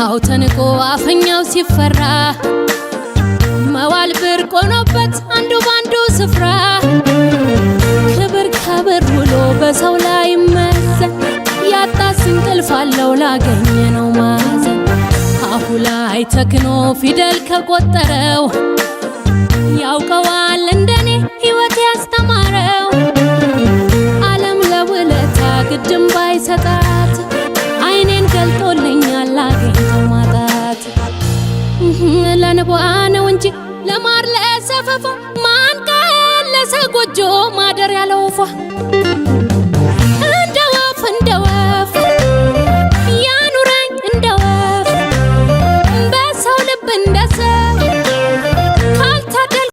ድሃው ተንቆ አፈኛው ሲፈራ መዋል ብርቅ ሆኖበት አንዱ ባንዱ ስፍራ ክብር ከብር ውሎ በሰው ላይ መዘን ያጣስ እንቅልፍ አለው ላገኘነው ማዘን አፉ ላይ ተክኖ ፊደል ከቆጠረው ያውቀዋል እንደኔ ሕይወት ያስተማረው ዓለም ለውለታ ግድም ባይሰጣት አይኔን ገልጦልኛል ላገኘው ማጣት ለንቧ ነው እንጂ ለማር ለሰፈፉ ማን ቀለሰ ጎጆ ማደር ያለው ወፏ